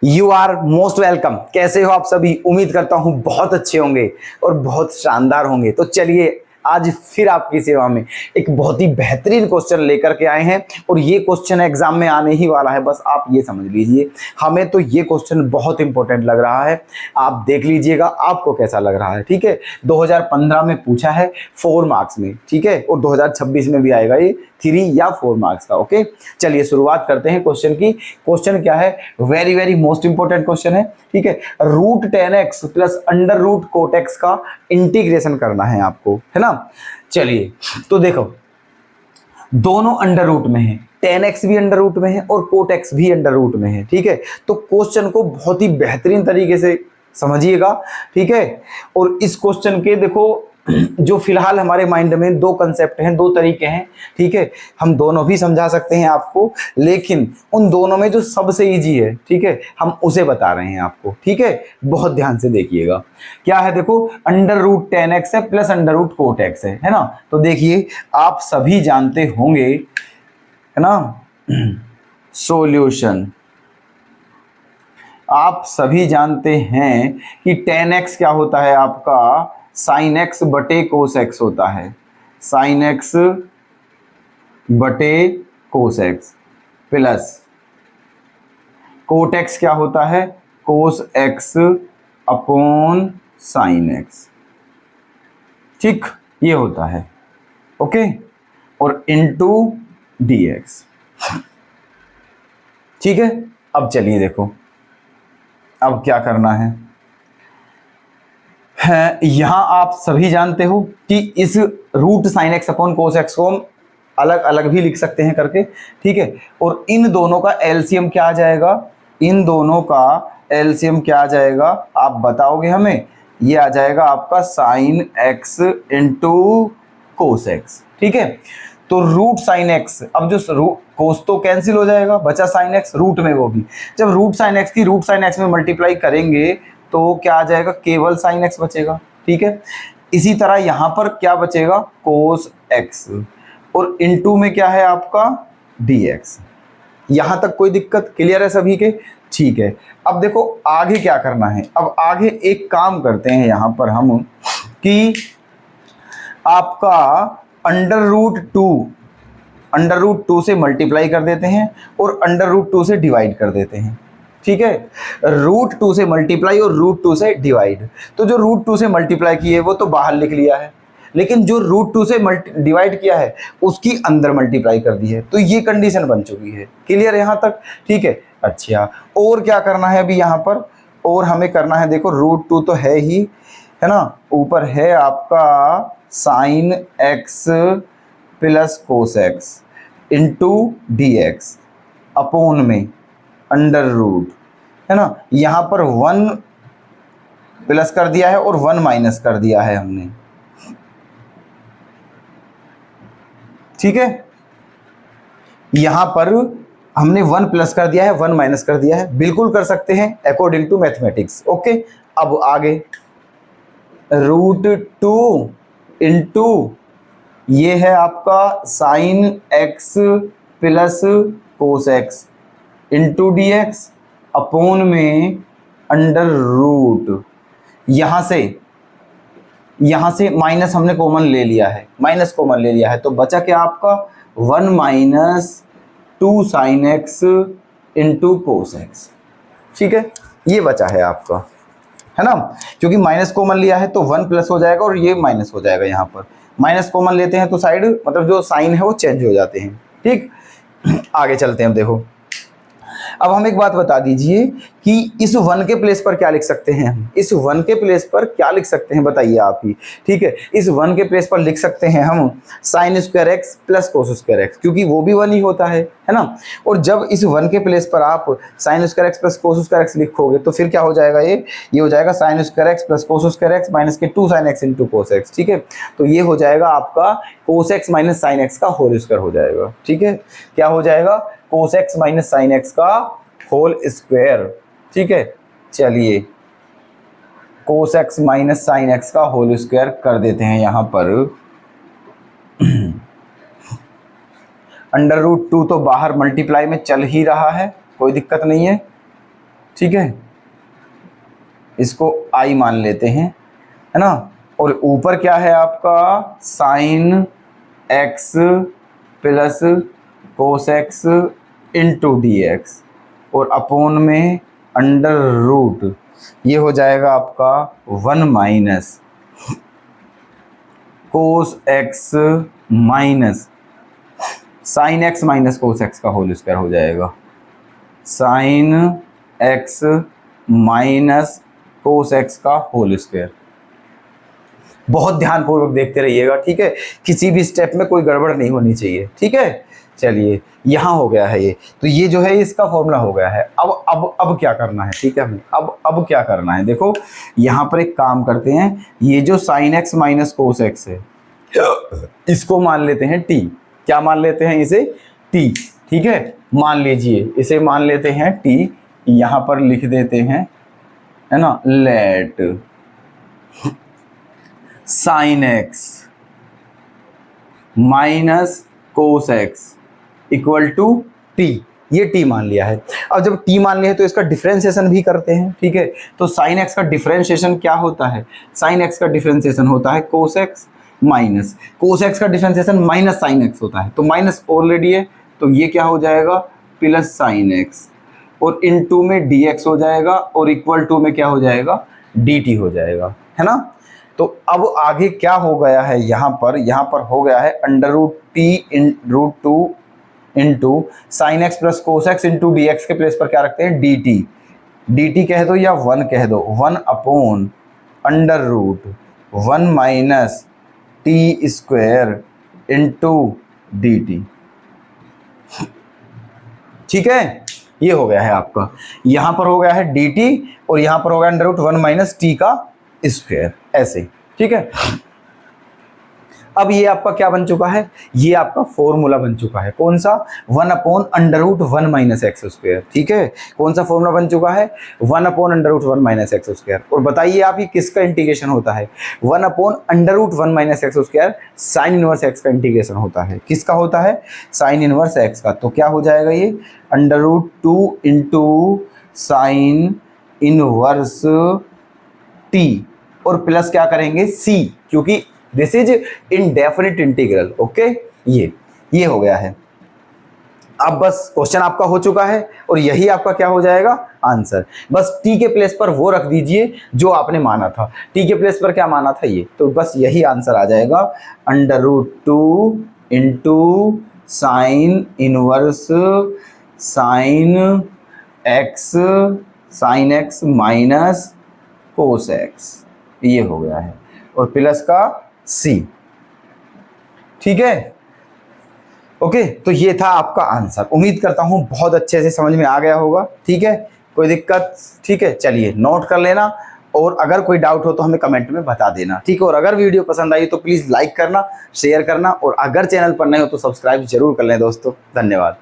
You are most welcome. कैसे हो आप सभी? उम्मीद करता हूं बहुत अच्छे होंगे और बहुत शानदार होंगे। तो चलिए आज फिर आपकी सेवा में एक बहुत ही बेहतरीन क्वेश्चन लेकर के आए हैं और ये क्वेश्चन एग्जाम में आने ही वाला है। बस आप ये समझ लीजिए, हमें तो ये क्वेश्चन बहुत इंपॉर्टेंट लग रहा है। आप देख लीजिएगा आपको कैसा लग रहा है। ठीक है, 2015 में पूछा है 4 मार्क्स में, ठीक है, और 2026 में भी आएगा ये 3 या 4 मार्क्स का। ओके, चलिए शुरुआत करते हैं क्वेश्चन की। क्वेश्चन क्या है? Very very most important question है। ठीक है, root 10x plus under root cot x का इंटीग्रेशन करना है आपको, है ना। चलिए तो देखो, दोनों अंडर रूट में है, 10x भी अंडर रूट में है और कोट एक्स भी अंडर रूट में है। ठीक है, तो क्वेश्चन को बहुत ही बेहतरीन तरीके से समझिएगा। ठीक है, और इस क्वेश्चन के देखो जो फिलहाल हमारे माइंड में दो कंसेप्ट हैं, दो तरीके हैं। ठीक है, हम दोनों भी समझा सकते हैं आपको, लेकिन उन दोनों में जो सबसे इजी है, ठीक है, हम उसे बता रहे हैं आपको। ठीक है, बहुत ध्यान से देखिएगा। क्या है? देखो, अंडर रूट 10x है plus under root cot x है ना। तो देखिए, आप सभी जानते होंगे, है ना, सॉल्यूशन। आप सभी जानते हैं कि 10x क्या होता है आपका? साइन एक्स बटे कोस एक्स होता है। साइन एक्स बटे cos x plus cot x क्या होता है? Cos x upon sine x. ठीक, ये होता है। ओके, और इनटू dx। ठीक है, अब चलिए देखो, अब क्या करना है। यहां आप सभी जानते हो कि इस root sine x upon cos x को हम अलग अलग भी लिख सकते हैं करके। ठीक है, और इन दोनों का एलसीएम क्या आ जाएगा? इन दोनों का एलसीएम क्या आ जाएगा आप बताओगे हमें? ये आ जाएगा आपका sine x into cos x. ठीक है, तो रूट साइन एक्स, अब जो कोस तो कैंसिल हो जाएगा, बचा साइन एक्स रूट में, वो भी जब रूट साइन एक्स की रूट साइन एक्स में मल्टीप्लाई करेंगे तो क्या आ जाएगा? केवल साइन एक्स बचेगा। ठीक है, इसी तरह यहां पर क्या बचेगा? कोस एक्स, और इनटू में क्या है आपका? dx। यहां तक कोई दिक्कत? क्लियर है सभी के? ठीक है, अब देखो आगे क्या करना है। अब आगे एक काम करते हैं यहां पर हम कि आपका अंडर रूट टू से मल्टीप्लाई कर देते हैं और अंडर रूट 2 से डिवाइड कर देते हैं। ठीक है, रूट 2 से मल्टीप्लाई और रूट 2 से डिवाइड। तो जो रूट 2 से मल्टीप्लाई किए वो तो बाहर लिख लिया है, लेकिन जो रूट 2 से डिवाइड किया है उसकी अंदर मल्टीप्लाई कर दी है। तो ये कंडीशन बन चुकी है। क्लियर यहां तक? ठीक है, अच्छा, और क्या करना है अभी यहां पर? और हमें करना है, देखो रूट 2 तो है ही, है ना, ऊपर है आपका sign x plus cos x into dx upon में अंडर रूट, है ना। यहां पर 1 प्लस कर दिया है और 1 माइनस कर दिया है हमने। ठीक है, यहां पर हमने 1 प्लस कर दिया है, 1 माइनस कर दिया है। बिल्कुल कर सकते हैं अकॉर्डिंग टू मैथमेटिक्स। ओके, अब आगे रूट 2 इंटू ये है आपका sign x plus cos x into dx upon में अंडर रूट। यहां से माइनस हमने कॉमन ले लिया है, माइनस कॉमन ले लिया है, तो बचा क्या आपका? 1 minus 2 sine x into cos x. ठीक है, ये बचा है आपका, है ना। क्योंकि माइनस कॉमन लिया है तो 1 प्लस हो जाएगा और ये माइनस हो जाएगा। यहाँ पर माइनस कॉमन लेते हैं तो साइड, मतलब जो साइन है वो चेंज हो जाते हैं। ठीक, आगे चलते हैं। अब देखो, अब हम एक बात बता दीजिए कि इस 1 के प्लेस पर क्या लिख सकते हैं हम? इस 1 के प्लेस पर क्या लिख सकते हैं बताइए आप ही। ठीक है, इस 1 के प्लेस पर लिख सकते हैं हम sine square x plus cos square x, क्योंकि वो भी 1 ही होता है ना। और जब इस 1 के प्लेस पर आप sine square x plus cos square x लिखोगे तो फिर क्या हो जाएगा? ये हो जाएगा sine square x plus cos square x minus के 2 sine x into cos x. ठीक है, तो ये हो जाएगा आपका cos x minus sine x का होल स्क्वायर हो जाएगा। ठीक है, क्या हो जाएगा? Cos x minus sine x का होल स्क्वायर। ठीक है, चलिए cos x minus sine x का होल स्क्वायर कर देते हैं यहां पर। अंडर रूट 2 तो बाहर मल्टीप्लाई में चल ही रहा है, कोई दिक्कत नहीं है। ठीक है, इसको I मान लेते हैं, है ना। और ऊपर क्या है आपका sine x plus cos x into d x, और अपोन में अंडर रूट, ये हो जाएगा आपका 1 minus cos x minus sine x minus cos x का होल स्क्वायर हो जाएगा, sine x minus cos x का होल स्क्वायर। बहुत ध्यानपूर्वक देखते रहिएगा, ठीक है, किसी भी स्टेप में कोई गड़बड़ नहीं होनी चाहिए, ठीक है। चलिए यहाँ हो गया है ये, तो ये जो है इसका फॉर्मूला हो गया है। अब क्या करना है, ठीक है, हमें अब क्या करना है, देखो यहाँ पर एक काम करते हैं, ये जो sine x minus cos x है इसको मान लेते हैं t। क्या मान लेते हैं इसे, t, ठीक है। मान लीजिए इसे मान लेते हैं t, यहाँ पर लिख देते हैं, है ना, let sine x minus cos x equal to t। ये t मान लिया है। अब जब t मान लिया है तो इसका डिफरेंशिएशन भी करते हैं, ठीक है। तो साइन x का डिफरेंशिएशन क्या होता है, साइन x का डिफरेंशिएशन होता है कोस x माइनस कोस x का डिफरेंशिएशन माइनस साइन x होता है, तो माइनस ऑलरेडी है, तो ये क्या हो जाएगा प्लस साइन x, और इन टू में dx हो जाएगा, और इक्वल टू में क्या हो जाएगा dt हो जाएगा, है ना। तो अब आगे क्या हो गया है, यहाँ पर हो गया है under root t in root 2 into sine x plus cos x into d x के प्लेस पर क्या रखते हैं dt कह दो या 1 कह दो, 1 upon under root 1 minus T square into dt, ठीक है। ये हो गया है आपका, यहाँ पर हो गया है dt और यहाँ पर हो गया अंडर रूट 1 माइनस टी का स्क्वायर, ऐसे, ठीक है। अब ये आपका क्या बन चुका है, ये आपका फॉर्मूला बन चुका है, कौन सा, 1 upon under root 1 minus x square, ठीक है। कौन सा फॉर्मूला बन चुका है, 1 upon under root 1 minus x square. और बताइए आप ये किसका इंटीग्रेशन होता है, 1 upon under root 1 minus x square sine inverse x का इंटीग्रेशन होता है, किसका होता है, साइन इनवर्स एक्स का। तो क्या हो जाएगा ये under root 2 into sine inverse T, और प्लस क्या करेंगे सी, क्योंकि this is indefinite integral, okay. ये हो गया है। अब बस क्वेश्चन आपका हो चुका है और यही आपका क्या हो जाएगा आंसर। बस t के प्लेस पर वो रख दीजिए जो आपने माना था, t के प्लेस पर क्या माना था ये, तो बस यही आंसर आ जाएगा, under root 2 into sine inverse sine x minus cos x, ये हो गया है, और प्लस का सी, ठीक है, ओके। तो ये था आपका आंसर। उम्मीद करता हूं बहुत अच्छे से समझ में आ गया होगा, ठीक है, कोई दिक्कत, ठीक है। चलिए नोट कर लेना, और अगर कोई डाउट हो तो हमें कमेंट में बता देना, ठीक है। और अगर वीडियो पसंद आई तो प्लीज़ लाइक करना, शेयर करना, और अगर चैनल पर नए हो तो सब्सक्राइब जरूर कर लें दोस्तों। धन्यवाद।